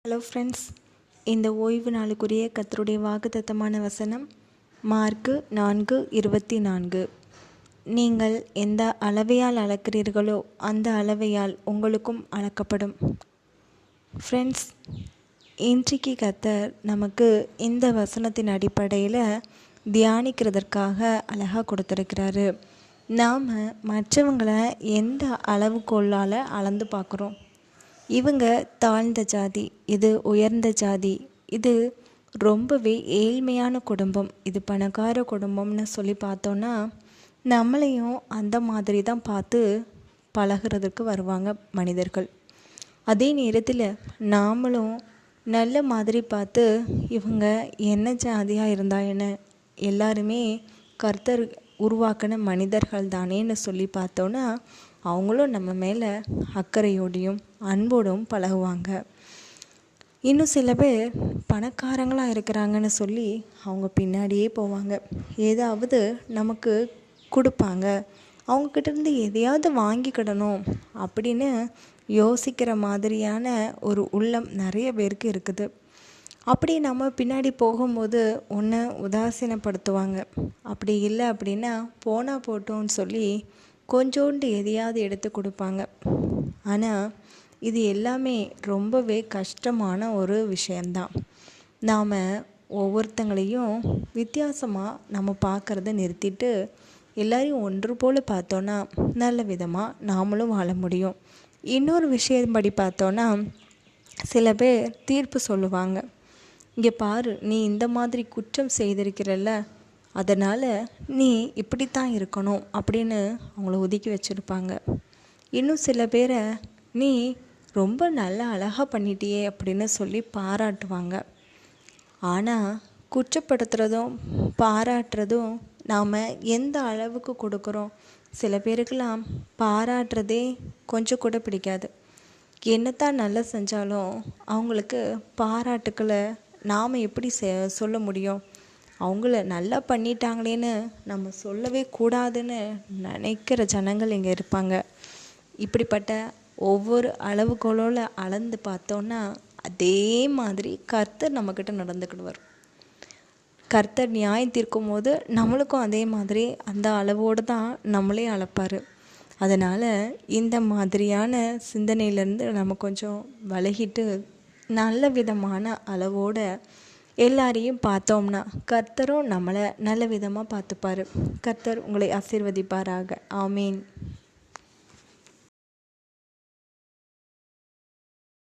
Hello friends, இந்த ஓய்வு நாளுக்குரிய கர்த்தருடைய வாக்குத்தத்தமான வசனம் மார்க்கு 4:24. நீங்கள் எந்த அளவையால் அளக்கிறீர்களோ அந்த அளவையால் உங்களுக்கும் அளக்கப்படும். ஃப்ரெண்ட்ஸ், இன்றைக்கு கர்த்தர் நமக்கு இந்த வசனத்தின் அடிப்படையில் தியானிக்கிறதற்காக அழகாக கொடுத்துருக்கிறாரு. நாம் மற்றவங்களை எந்த அளவுகோலால் அளந்து பார்க்குறோம். இவங்க தாழ்ந்த ஜாதி, இது உயர்ந்த ஜாதி, இது ரொம்பவே ஏழ்மையான குடும்பம், இது பணக்கார குடும்பம்னு சொல்லி பார்த்தோன்னா நம்மளையும் அந்த மாதிரி தான் பார்த்து பழகிறதுக்கு வருவாங்க மனிதர்கள். அதே நேரத்தில் நாமளும் நல்ல மாதிரி பார்த்து இவங்க என்ன ஜாதியாக இருந்தா என்ன, எல்லாருமே கர்த்தர் உருவாக்கின மனிதர்கள் தானேன்னு சொல்லி பார்த்தோன்னா அவங்களும் நம்ம மேலே அக்கறையோடையும் அன்போடும் பழகுவாங்க. இன்னும் சில பேர் பணக்காரங்களாக இருக்கிறாங்கன்னு சொல்லி அவங்க பின்னாடியே போவாங்க. ஏதாவது நமக்கு கொடுப்பாங்க, அவங்கக்கிட்டேருந்து எதையாவது வாங்கிக்கிடணும் அப்படின்னு யோசிக்கிற மாதிரியான ஒரு உள்ளம் நிறைய பேருக்கு இருக்குது. அப்படி நம்ம பின்னாடி போகும்போது ஒன்று உதாசீனப்படுத்துவாங்க, அப்படி இல்லை அப்படின்னா போனால் போட்டோன்னு சொல்லி கொஞ்சோண்டு எதையாவது எடுத்து கொடுப்பாங்க. ஆனால் இது எல்லாமே ரொம்பவே கஷ்டமான ஒரு விஷயந்தான். நாம் ஒவ்வொருத்தங்களையும் வித்தியாசமாக நம்ம பார்க்குறத நிறுத்திட்டு எல்லாரையும் ஒன்று போல் பார்த்தோன்னா நல்ல விதமாக நாமளும் வாழ முடியும். இன்னொரு விஷயம் படி பார்த்தோன்னா சில பேர் தீர்ப்பு சொல்லுவாங்க. இங்கே பாரு, நீ இந்த மாதிரி குற்றம் செய்திருக்கிறல்ல, அதனால் நீ இப்படித்தான் இருக்கணும் அப்படின்னு அவங்கள ஒதுக்கி வச்சுருப்பாங்க. இன்னும் சில பேரை நீ ரொம்ப நல்லா அழகாக பண்ணிட்டியே அப்படின்னு சொல்லி பாராட்டுவாங்க. ஆனால் குற்றப்படுத்துகிறதும் பாராட்டுறதும் நாம் எந்த அளவுக்கு கொடுக்குறோம். சில பேருக்கெல்லாம் பாராட்டுறதே கொஞ்சம் கூட பிடிக்காது. என்னத்தான் நல்லா செஞ்சாலும் அவங்களுக்கு பாராட்டுக்களை நாம் எப்படி சொல்ல முடியும். அவங்கள நல்லா பண்ணிட்டாங்களேன்னு நம்ம சொல்லவே கூடாதுன்னு நினைக்கிற ஜனங்கள் இங்கே இருப்பாங்க. இப்படிப்பட்ட ஒவ்வொரு அளவுகளோடு அளந்து பார்த்தோன்னா அதே மாதிரி கர்த்தர் நம்மக்கிட்ட நடந்துக்கிடுவார். கர்த்தர் நியாயம் தீர்க்கும் போது நம்மளுக்கும் அதே மாதிரி அந்த அளவோடு தான் நம்மளே அளப்பார். அதனால் இந்த மாதிரியான சிந்தனையிலேருந்து நம்ம கொஞ்சம் விலகிட்டு நல்ல விதமான அளவோடு எல்லாரையும் பார்த்தோம்னா கர்த்தரும் நம்மளை நல்ல விதமாக பார்த்துப்பார். கர்த்தர் உங்களை ஆசீர்வதிப்பாராக. ஆமீன்.